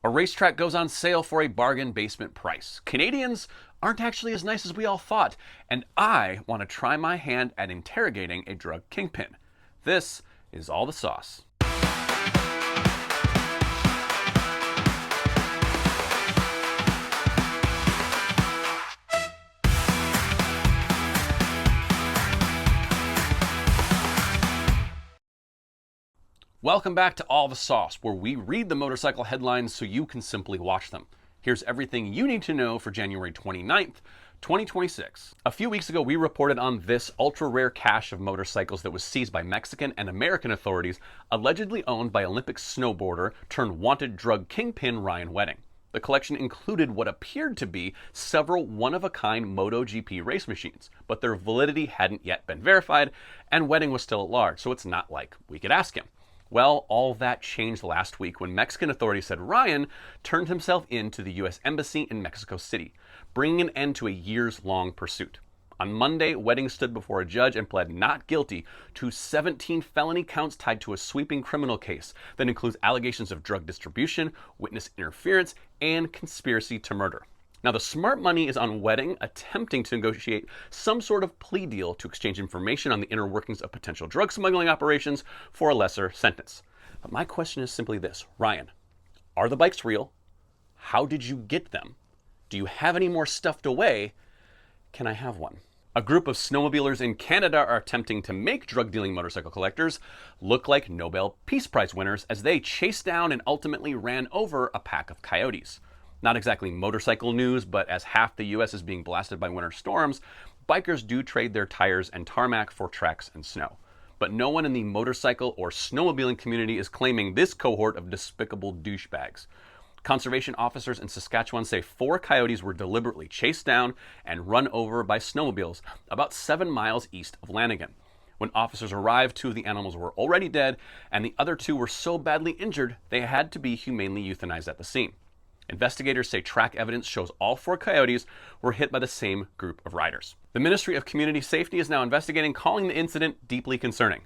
A racetrack goes on sale for a bargain basement price. Canadians aren't actually as nice as we all thought, and I want to try my hand at interrogating a drug kingpin. This is All the Sauce. Welcome back to All the Sauce, where we read the motorcycle headlines so you can simply watch them. Here's everything you need to know for January 29th, 2026. A few weeks ago, we reported on this ultra-rare cache of motorcycles that was seized by Mexican and American authorities, allegedly owned by Olympic snowboarder turned wanted drug kingpin Ryan Wedding. The collection included what appeared to be several one-of-a-kind MotoGP race machines, but their validity hadn't yet been verified, and Wedding was still at large, so it's not like we could ask him. Well, all that changed last week when Mexican authorities said Ryan turned himself in to the U.S. Embassy in Mexico City, bringing an end to a years-long pursuit. On Monday, Wedding stood before a judge and pled not guilty to 17 felony counts tied to a sweeping criminal case that includes allegations of drug distribution, witness interference, and conspiracy to murder. Now, the smart money is on Wedding attempting to negotiate some sort of plea deal to exchange information on the inner workings of potential drug smuggling operations for a lesser sentence. But my question is simply this: Ryan, are the bikes real? How did you get them? Do you have any more stuffed away? Can I have one? A group of snowmobilers in Canada are attempting to make drug-dealing motorcycle collectors look like Nobel Peace Prize winners as they chased down and ultimately ran over a pack of coyotes. Not exactly motorcycle news, but as half the US is being blasted by winter storms, bikers do trade their tires and tarmac for tracks and snow. But no one in the motorcycle or snowmobiling community is claiming this cohort of despicable douchebags. Conservation officers in Saskatchewan say 4 coyotes were deliberately chased down and run over by snowmobiles about 7 miles east of Lanigan. When officers arrived, 2 of the animals were already dead, and the other 2 were so badly injured they had to be humanely euthanized at the scene. Investigators say track evidence shows all 4 coyotes were hit by the same group of riders. The Ministry of Community Safety is now investigating, calling the incident deeply concerning,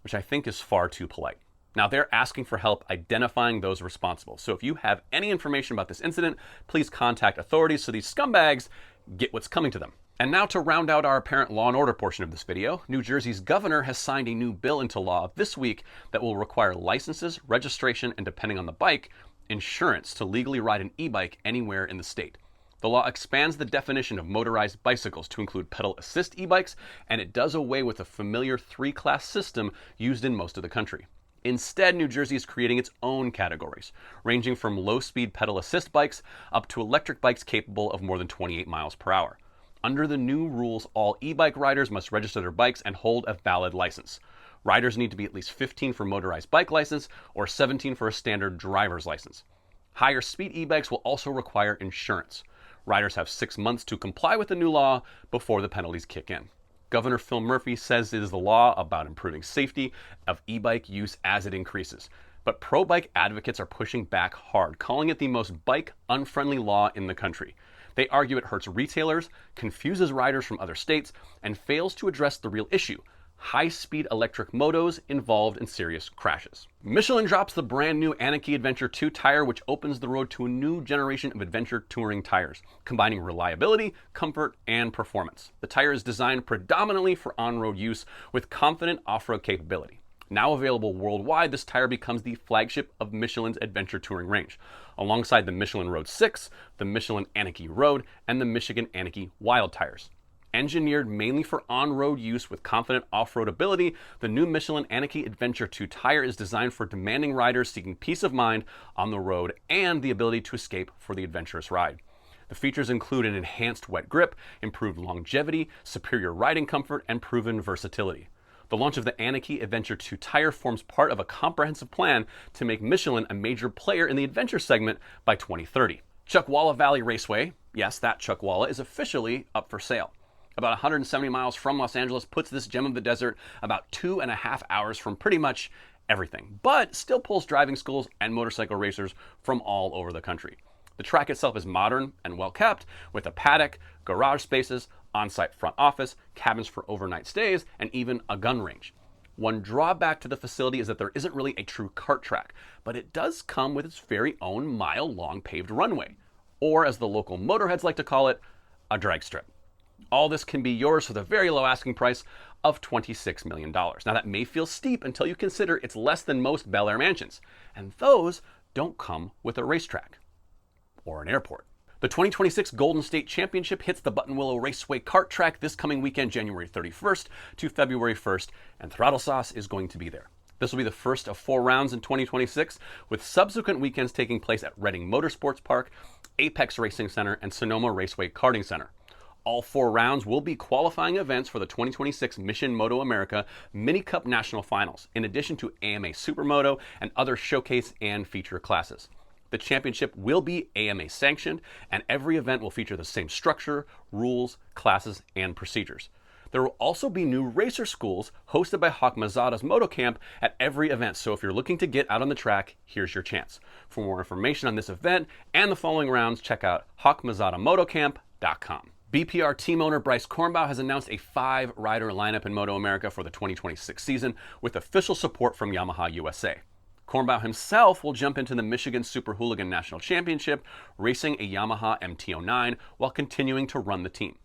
which I think is far too polite. Now, they're asking for help identifying those responsible. So if you have any information about this incident, please contact authorities so these scumbags get what's coming to them. And now to round out our apparent law and order portion of this video, New Jersey's governor has signed a new bill into law this week that will require licenses, registration, and depending on the bike, insurance to legally ride an e-bike anywhere in the state. The law expands the definition of motorized bicycles to include pedal assist e-bikes, and it does away with the familiar 3-class system used in most of the country. Instead, New Jersey is creating its own categories, ranging from low-speed pedal assist bikes up to electric bikes capable of more than 28 miles per hour. Under the new rules, all e-bike riders must register their bikes and hold a valid license. Riders need to be at least 15 for motorized bike license or 17 for a standard driver's license. Higher speed e-bikes will also require insurance. Riders have 6 months to comply with the new law before the penalties kick in. Governor Phil Murphy says it is the law about improving safety of e-bike use as it increases. But pro-bike advocates are pushing back hard, calling it the most bike-unfriendly law in the country. They argue it hurts retailers, confuses riders from other states, and fails to address the real issue: high-speed electric motos involved in serious crashes. Michelin drops the brand new Anarchy Adventure 2 tire, which opens the road to a new generation of adventure touring tires, combining reliability, comfort, and performance. The tire is designed predominantly for on-road use with confident off-road capability. Now available worldwide, this tire becomes the flagship of Michelin's adventure touring range, alongside the Michelin Road 6, the Michelin Anarchy Road, and the Michigan Anarchy Wild tires. Engineered mainly for on-road use with confident off-road ability, the new Michelin Anarchy Adventure 2 tire is designed for demanding riders seeking peace of mind on the road and the ability to escape for the adventurous ride. The features include an enhanced wet grip, improved longevity, superior riding comfort, and proven versatility. The launch of the Anarchy Adventure 2 tire forms part of a comprehensive plan to make Michelin a major player in the adventure segment by 2030. Chuckwalla Valley Raceway, yes, that Chuckwalla, is officially up for sale. About 170 miles from Los Angeles puts this gem of the desert about 2.5 hours from pretty much everything, but still pulls driving schools and motorcycle racers from all over the country. The track itself is modern and well kept, with a paddock, garage spaces, on-site front office, cabins for overnight stays, and even a gun range. One drawback to the facility is that there isn't really a true kart track, but it does come with its very own mile-long paved runway, or as the local motorheads like to call it, a drag strip. All this can be yours for the very low asking price of $26 million. Now that may feel steep until you consider it's less than most Bel Air mansions, and those don't come with a racetrack or an airport. The 2026 Golden State Championship hits the Buttonwillow Raceway kart track this coming weekend, January 31st to February 1st, and Throttle Sauce is going to be there. This will be the first of 4 rounds in 2026, with subsequent weekends taking place at Reading Motorsports Park, Apex Racing Center, and Sonoma Raceway Karting Center. All 4 rounds will be qualifying events for the 2026 Mission Moto America Mini Cup National Finals, in addition to AMA Supermoto and other showcase and feature classes. The championship will be AMA sanctioned, and every event will feature the same structure, rules, classes, and procedures. There will also be new racer schools hosted by Hawk Mazada's Moto Camp at every event, so if you're looking to get out on the track, here's your chance. For more information on this event and the following rounds, check out hawkmazadamotocamp.com. BPR team owner Bryce Kornbaugh has announced a 5-rider lineup in Moto America for the 2026 season with official support from Yamaha USA. Kornbaugh himself will jump into the Michigan Super Hooligan National Championship, racing a Yamaha MT-09 while continuing to run the team.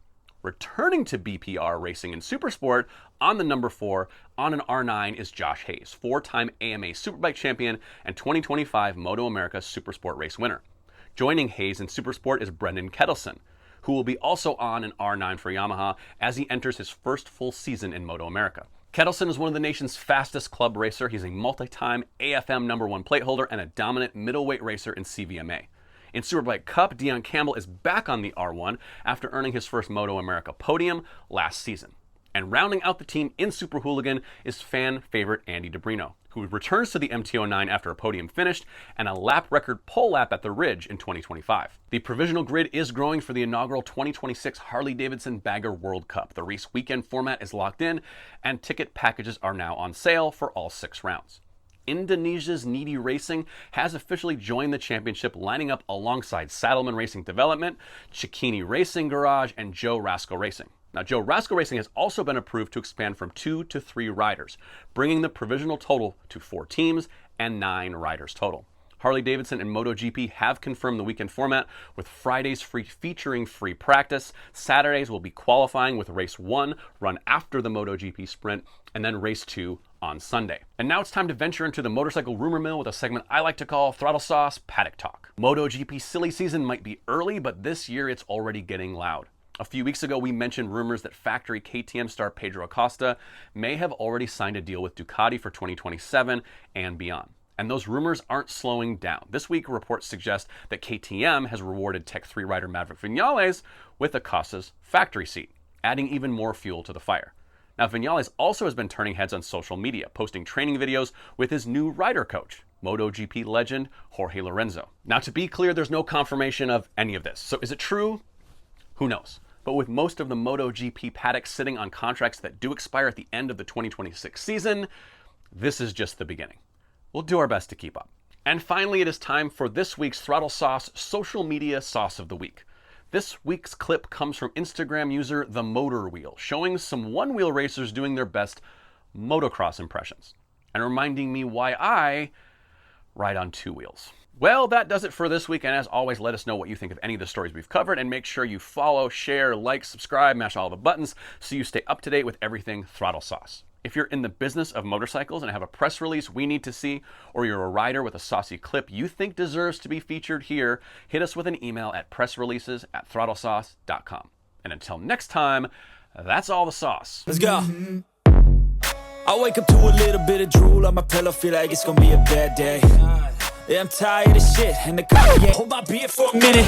Returning to BPR racing in Supersport on the number 4 on an R9 is Josh Hayes, 4-time AMA Superbike champion and 2025 Moto America Supersport race winner. Joining Hayes in Supersport is Brendan Kettleson, who will be also on an R9 for Yamaha as he enters his first full season in Moto America. Kettleson is one of the nation's fastest club racer. He's a multi-time AFM #1 plate holder and a dominant middleweight racer in CVMA. In Superbike Cup, Dion Campbell is back on the R1 after earning his first Moto America podium last season. And rounding out the team in Super Hooligan is fan favorite Andy DeBrino, who returns to the MT-09 after a podium finished and a lap record pole lap at the Ridge in 2025. The provisional grid is growing for the inaugural 2026 Harley-Davidson Bagger World Cup. The race weekend format is locked in, and ticket packages are now on sale for all 6 rounds. Indonesia's Needy Racing has officially joined the championship, lining up alongside Saddleman Racing Development, Cicchini Racing Garage, and Joe Rascal Racing. Now, Joe Rascal Racing has also been approved to expand from 2 to 3 riders, bringing the provisional total to 4 teams and 9 riders total. Harley-Davidson and MotoGP have confirmed the weekend format, with Fridays featuring free practice. Saturdays will be qualifying, with race 1 run after the MotoGP sprint, and then race 2 on Sunday. And now it's time to venture into the motorcycle rumor mill with a segment I like to call Throttle Sauce Paddock Talk. MotoGP silly season might be early, but this year it's already getting loud. A few weeks ago, we mentioned rumors that factory KTM star Pedro Acosta may have already signed a deal with Ducati for 2027 and beyond. And those rumors aren't slowing down. This week, reports suggest that KTM has rewarded Tech 3 rider Maverick Viñales with Acosta's factory seat, adding even more fuel to the fire. Now, Viñales also has been turning heads on social media, posting training videos with his new rider coach, MotoGP legend Jorge Lorenzo. Now, to be clear, there's no confirmation of any of this. So is it true? Who knows? But with most of the MotoGP paddocks sitting on contracts that do expire at the end of the 2026 season, this is just the beginning. We'll do our best to keep up. And finally, it is time for this week's Throttle Sauce social media sauce of the week. This week's clip comes from Instagram user The Motor Wheel, showing some one-wheel racers doing their best motocross impressions, and reminding me why I ride on 2 wheels. Well, that does it for this week, and as always, let us know what you think of any of the stories we've covered, and make sure you follow, share, like, subscribe, mash all the buttons so you stay up to date with everything Throttle Sauce. If you're in the business of motorcycles and have a press release we need to see, or you're a rider with a saucy clip you think deserves to be featured here, hit us with an email at pressreleases@throttlesauce.com. And until next time, that's all the sauce. Let's go. I wake up to a little bit of drool on my pillow, feel like it's gonna be a bad day. Yeah, I'm tired of shit, and the car, yeah, hold my beer for a minute.